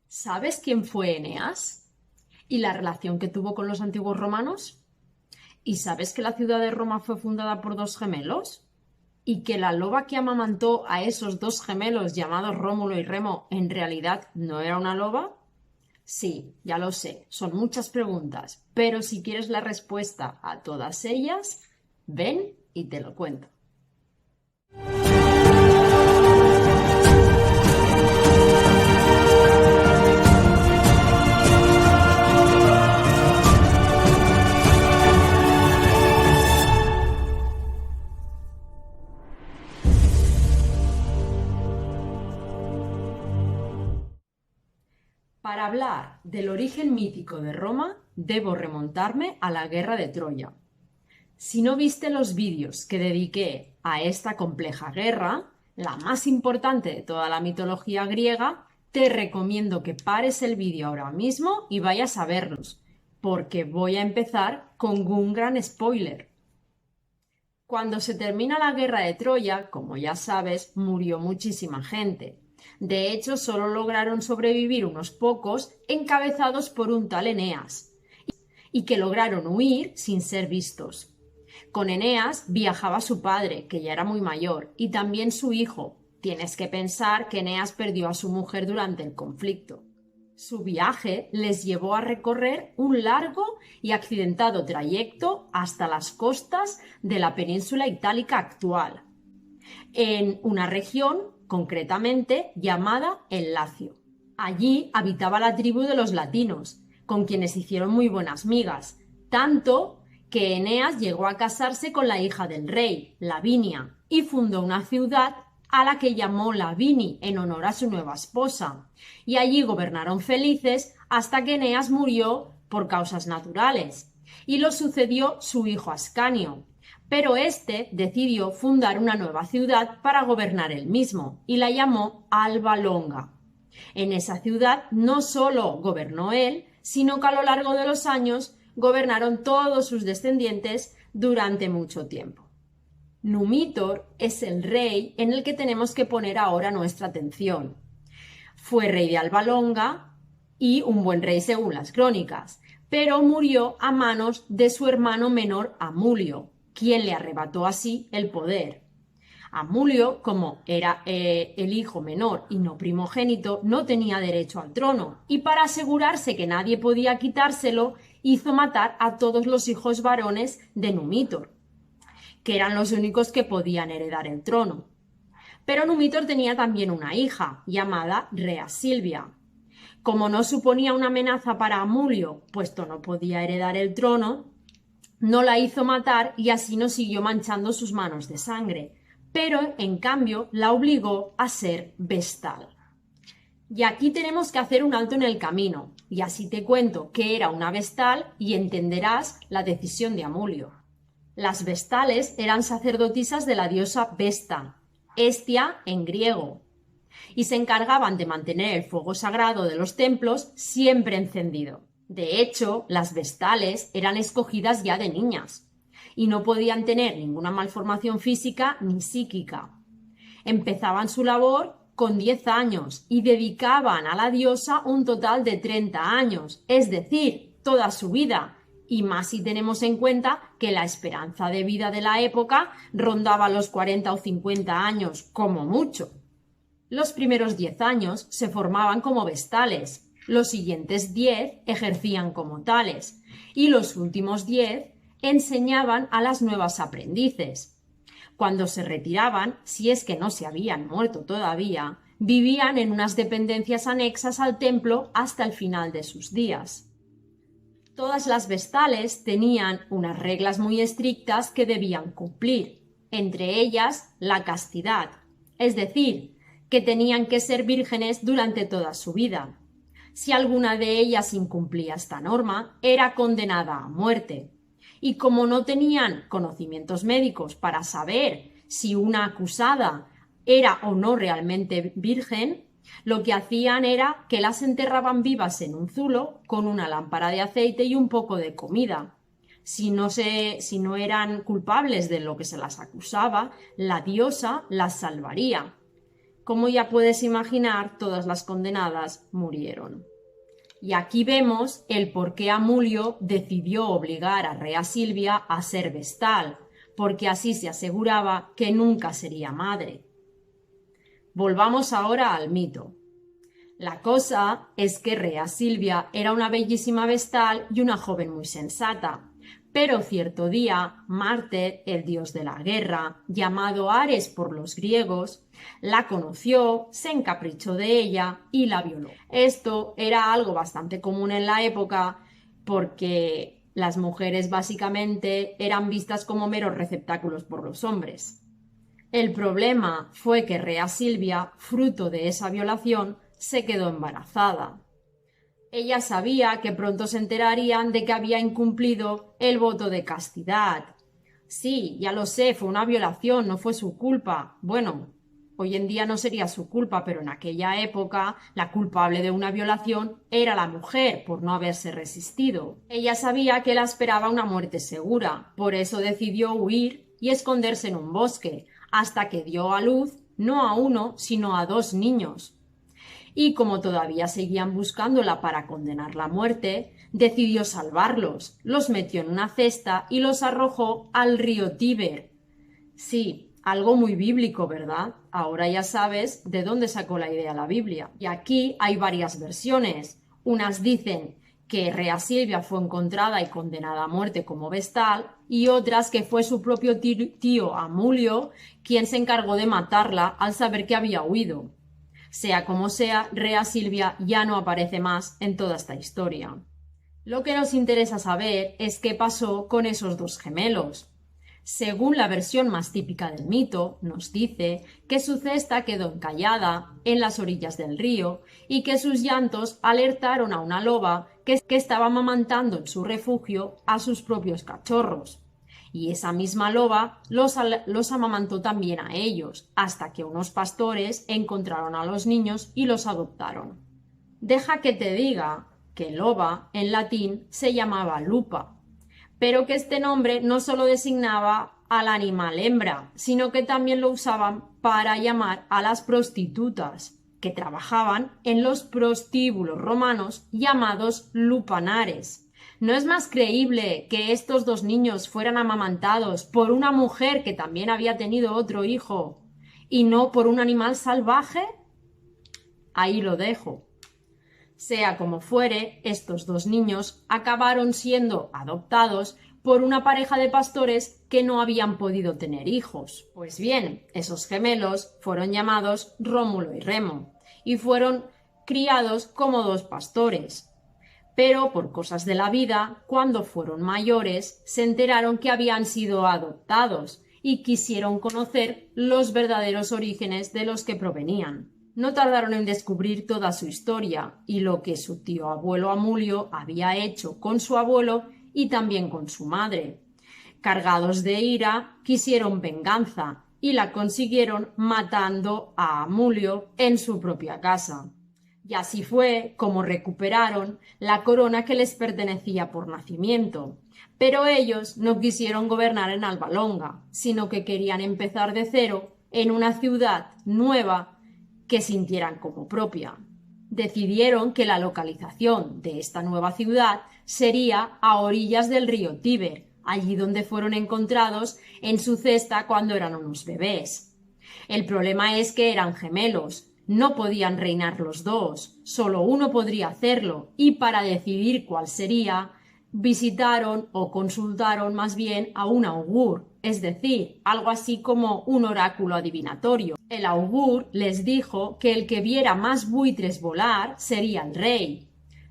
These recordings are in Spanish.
¿Sabes quién fue Eneas? ¿Y la relación que tuvo con los antiguos romanos? ¿Y sabes que la ciudad de Roma fue fundada por dos gemelos? ¿Y que la loba que amamantó a esos dos gemelos llamados Rómulo y Remo en realidad no era una loba? Sí, ya lo sé, son muchas preguntas, pero si quieres la respuesta a todas ellas, ven y te lo cuento. Para hablar del origen mítico de Roma, debo remontarme a la guerra de Troya. Si no viste los vídeos que dediqué a esta compleja guerra, la más importante de toda la mitología griega, te recomiendo que pares el vídeo ahora mismo y vayas a verlos, porque voy a empezar con un gran spoiler. Cuando se termina la guerra de Troya, como ya sabes, murió muchísima gente. De hecho, solo lograron sobrevivir unos pocos, encabezados por un tal Eneas, y que lograron huir sin ser vistos. Con Eneas viajaba su padre, que ya era muy mayor, y también su hijo. Tienes que pensar que Eneas perdió a su mujer durante el conflicto. Su viaje les llevó a recorrer un largo y accidentado trayecto hasta las costas de la península itálica actual, en una región concretamente llamada el Lacio. Allí habitaba la tribu de los latinos, con quienes hicieron muy buenas migas, tanto que Eneas llegó a casarse con la hija del rey, Lavinia, y fundó una ciudad a la que llamó Lavini en honor a su nueva esposa, y allí gobernaron felices hasta que Eneas murió por causas naturales, y lo sucedió su hijo Ascanio, pero éste decidió fundar una nueva ciudad para gobernar él mismo, y la llamó Alba Longa. En esa ciudad no solo gobernó él, sino que a lo largo de los años gobernaron todos sus descendientes durante mucho tiempo. Numitor es el rey en el que tenemos que poner ahora nuestra atención. Fue rey de Alba Longa y un buen rey según las crónicas, pero murió a manos de su hermano menor Amulio, quien le arrebató así el poder. Amulio, como era el hijo menor y no primogénito, no tenía derecho al trono, y para asegurarse que nadie podía quitárselo, hizo matar a todos los hijos varones de Numitor, que eran los únicos que podían heredar el trono. Pero Numitor tenía también una hija, llamada Rea Silvia. Como no suponía una amenaza para Amulio, puesto no podía heredar el trono, no la hizo matar y así no siguió manchando sus manos de sangre, pero en cambio la obligó a ser vestal. Y aquí tenemos que hacer un alto en el camino, y así te cuento qué era una vestal y entenderás la decisión de Amulio. Las vestales eran sacerdotisas de la diosa Vesta, Hestia en griego, y se encargaban de mantener el fuego sagrado de los templos siempre encendido. De hecho, las vestales eran escogidas ya de niñas y no podían tener ninguna malformación física ni psíquica. Empezaban su labor con 10 años y dedicaban a la diosa un total de 30 años, es decir, toda su vida, y más si tenemos en cuenta que la esperanza de vida de la época rondaba los 40 o 50 años, como mucho. Los primeros 10 años se formaban como vestales, los siguientes 10 ejercían como tales y los últimos 10 enseñaban a las nuevas aprendices. Cuando se retiraban, si es que no se habían muerto todavía, vivían en unas dependencias anexas al templo hasta el final de sus días. Todas las vestales tenían unas reglas muy estrictas que debían cumplir, entre ellas la castidad, es decir, que tenían que ser vírgenes durante toda su vida. Si alguna de ellas incumplía esta norma, era condenada a muerte. Y como no tenían conocimientos médicos para saber si una acusada era o no realmente virgen, lo que hacían era que las enterraban vivas en un zulo con una lámpara de aceite y un poco de comida. Si no eran culpables de lo que se las acusaba, la diosa las salvaría. Como ya puedes imaginar, todas las condenadas murieron. Y aquí vemos el por qué Amulio decidió obligar a Rea Silvia a ser vestal, porque así se aseguraba que nunca sería madre. Volvamos ahora al mito. La cosa es que Rea Silvia era una bellísima vestal y una joven muy sensata, pero cierto día Marte, el dios de la guerra, llamado Ares por los griegos, la conoció, se encaprichó de ella y la violó. Esto era algo bastante común en la época porque las mujeres básicamente eran vistas como meros receptáculos por los hombres. El problema fue que Rea Silvia, fruto de esa violación, se quedó embarazada. Ella sabía que pronto se enterarían de que había incumplido el voto de castidad. Sí, ya lo sé, fue una violación, no fue su culpa. Bueno, hoy en día no sería su culpa, pero en aquella época la culpable de una violación era la mujer por no haberse resistido. Ella sabía que la esperaba una muerte segura, por eso decidió huir y esconderse en un bosque, hasta que dio a luz no a uno, sino a 2 niños. Y como todavía seguían buscándola para condenarla a muerte, decidió salvarlos, los metió en una cesta y los arrojó al río Tíber. Sí, algo muy bíblico, ¿verdad? Ahora ya sabes de dónde sacó la idea la Biblia. Y aquí hay varias versiones. Unas dicen que Rea Silvia fue encontrada y condenada a muerte como vestal, y otras que fue su propio tío Amulio quien se encargó de matarla al saber que había huido. Sea como sea, Rea Silvia ya no aparece más en toda esta historia. Lo que nos interesa saber es qué pasó con esos 2 gemelos. Según la versión más típica del mito, nos dice que su cesta quedó encallada en las orillas del río y que sus llantos alertaron a una loba que estaba amamantando en su refugio a sus propios cachorros. Y esa misma loba los amamantó también a ellos, hasta que unos pastores encontraron a los niños y los adoptaron. Deja que te diga que loba en latín se llamaba lupa, pero que este nombre no solo designaba al animal hembra, sino que también lo usaban para llamar a las prostitutas, que trabajaban en los prostíbulos romanos llamados lupanares. ¿No es más creíble que estos 2 niños fueran amamantados por una mujer que también había tenido otro hijo y no por un animal salvaje? Ahí lo dejo. Sea como fuere, estos 2 niños acabaron siendo adoptados por una pareja de pastores que no habían podido tener hijos. Pues bien, esos gemelos fueron llamados Rómulo y Remo y fueron criados como 2 pastores. Pero por cosas de la vida, cuando fueron mayores, se enteraron que habían sido adoptados y quisieron conocer los verdaderos orígenes de los que provenían. No tardaron en descubrir toda su historia y lo que su tío abuelo Amulio había hecho con su abuelo y también con su madre. Cargados de ira, quisieron venganza y la consiguieron matando a Amulio en su propia casa. Y así fue como recuperaron la corona que les pertenecía por nacimiento. Pero ellos no quisieron gobernar en Alba Longa, sino que querían empezar de cero en una ciudad nueva que sintieran como propia. Decidieron que la localización de esta nueva ciudad sería a orillas del río Tíber, allí donde fueron encontrados en su cesta cuando eran unos bebés. El problema es que eran gemelos. No podían reinar los 2, solo uno podría hacerlo, y para decidir cuál sería, visitaron o consultaron más bien a un augur, es decir, algo así como un oráculo adivinatorio. El augur les dijo que el que viera más buitres volar sería el rey.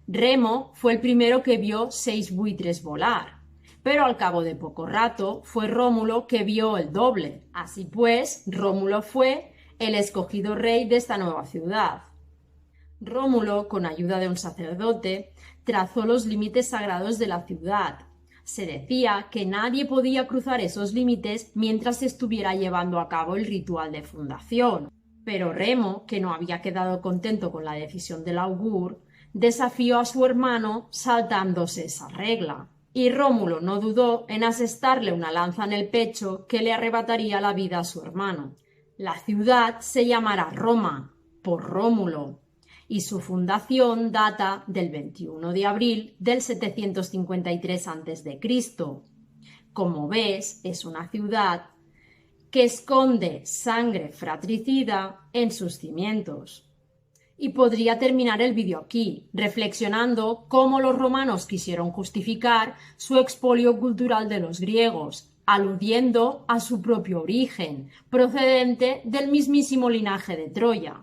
Remo fue el primero que vio 6 buitres volar, pero al cabo de poco rato fue Rómulo que vio el doble. Así pues, Rómulo fue el escogido rey de esta nueva ciudad. Rómulo, con ayuda de un sacerdote, trazó los límites sagrados de la ciudad. Se decía que nadie podía cruzar esos límites mientras se estuviera llevando a cabo el ritual de fundación. Pero Remo, que no había quedado contento con la decisión del augur, desafió a su hermano saltándose esa regla. Y Rómulo no dudó en asestarle una lanza en el pecho que le arrebataría la vida a su hermano. La ciudad se llamará Roma, por Rómulo, y su fundación data del 21 de abril del 753 a.C. Como ves, es una ciudad que esconde sangre fratricida en sus cimientos. Y podría terminar el vídeo aquí, reflexionando cómo los romanos quisieron justificar su expolio cultural de los griegos, aludiendo a su propio origen, procedente del mismísimo linaje de Troya.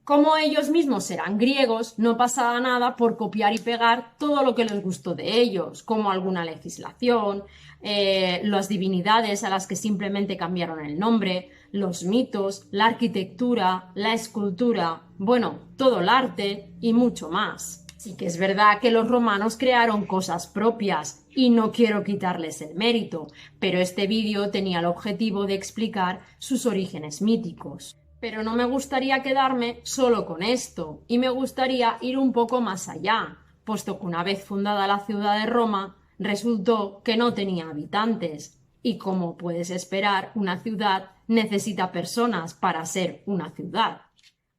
Como ellos mismos eran griegos, no pasaba nada por copiar y pegar todo lo que les gustó de ellos, como alguna legislación, las divinidades a las que simplemente cambiaron el nombre, los mitos, la arquitectura, la escultura, bueno, todo el arte y mucho más. Sí que es verdad que los romanos crearon cosas propias y no quiero quitarles el mérito, pero este vídeo tenía el objetivo de explicar sus orígenes míticos. Pero no me gustaría quedarme solo con esto y me gustaría ir un poco más allá, puesto que una vez fundada la ciudad de Roma, resultó que no tenía habitantes. Y como puedes esperar, una ciudad necesita personas para ser una ciudad.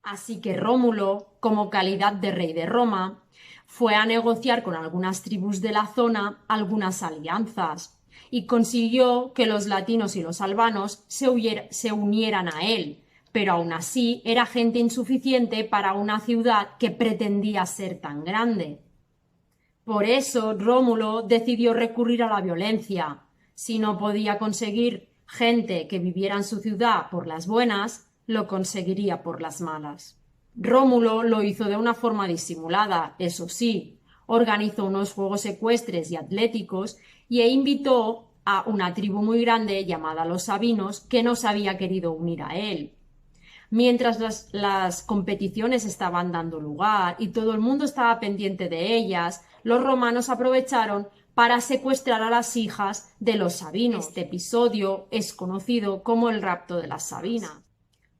Así que Rómulo, como calidad de rey de Roma, fue a negociar con algunas tribus de la zona algunas alianzas y consiguió que los latinos y los albanos se unieran a él, pero aún así era gente insuficiente para una ciudad que pretendía ser tan grande. Por eso Rómulo decidió recurrir a la violencia. Si no podía conseguir gente que viviera en su ciudad por las buenas, lo conseguiría por las malas. Rómulo lo hizo de una forma disimulada, eso sí. Organizó unos juegos ecuestres y atléticos e invitó a una tribu muy grande llamada los Sabinos que no se había querido unir a él. Mientras las competiciones estaban dando lugar y todo el mundo estaba pendiente de ellas, los romanos aprovecharon para secuestrar a las hijas de los Sabinos. Este episodio es conocido como el rapto de las Sabinas.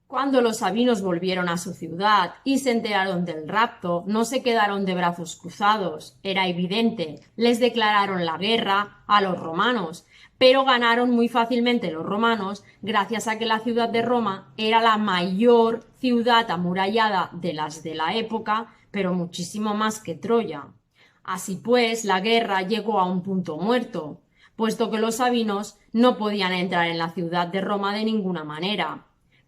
Cuando los sabinos volvieron a su ciudad y se enteraron del rapto, no se quedaron de brazos cruzados. Era evidente, les declararon la guerra a los romanos, pero ganaron muy fácilmente los romanos gracias a que la ciudad de Roma era la mayor ciudad amurallada de las de la época, pero muchísimo más que Troya. Así pues, la guerra llegó a un punto muerto, puesto que los sabinos no podían entrar en la ciudad de Roma de ninguna manera.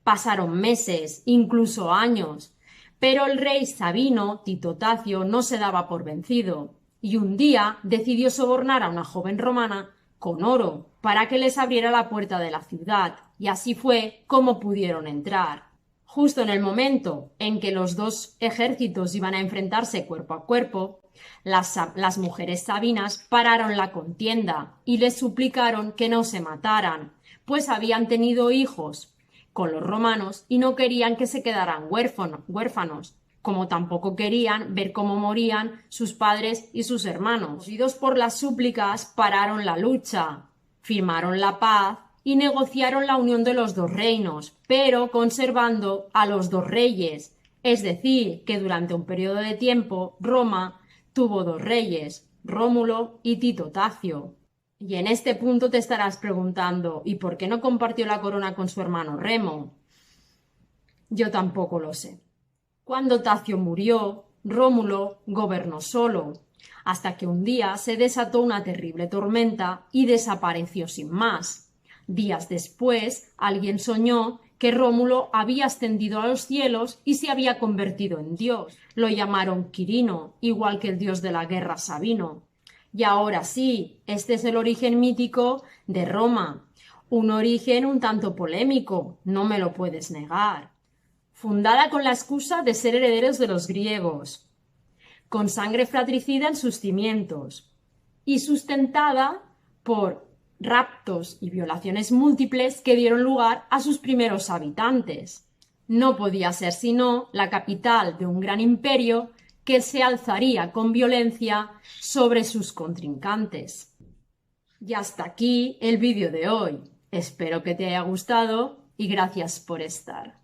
Pasaron meses, incluso años, pero el rey Sabino, Tito Tacio, no se daba por vencido y un día decidió sobornar a una joven romana con oro para que les abriera la puerta de la ciudad, y así fue como pudieron entrar. Justo en el momento en que los dos ejércitos iban a enfrentarse cuerpo a cuerpo, las mujeres sabinas pararon la contienda y les suplicaron que no se mataran, pues habían tenido hijos con los romanos y no querían que se quedaran huérfanos, como tampoco querían ver cómo morían sus padres y sus hermanos. Movidos por las súplicas, pararon la lucha, firmaron la paz y negociaron la unión de los dos reinos, pero conservando a los dos reyes, es decir, que durante un periodo de tiempo Roma tuvo dos reyes, Rómulo y Tito Tacio. Y en este punto te estarás preguntando, ¿y por qué no compartió la corona con su hermano Remo? Yo tampoco lo sé. Cuando Tacio murió, Rómulo gobernó solo, hasta que un día se desató una terrible tormenta y desapareció sin más. Días después, alguien soñó que Rómulo había ascendido a los cielos y se había convertido en Dios. Lo llamaron Quirino, igual que el dios de la guerra Sabino. Y ahora sí, este es el origen mítico de Roma, un origen un tanto polémico, no me lo puedes negar. Fundada con la excusa de ser herederos de los griegos, con sangre fratricida en sus cimientos, y sustentada por raptos y violaciones múltiples que dieron lugar a sus primeros habitantes. No podía ser sino la capital de un gran imperio que se alzaría con violencia sobre sus contrincantes. Y hasta aquí el vídeo de hoy. Espero que te haya gustado y gracias por estar.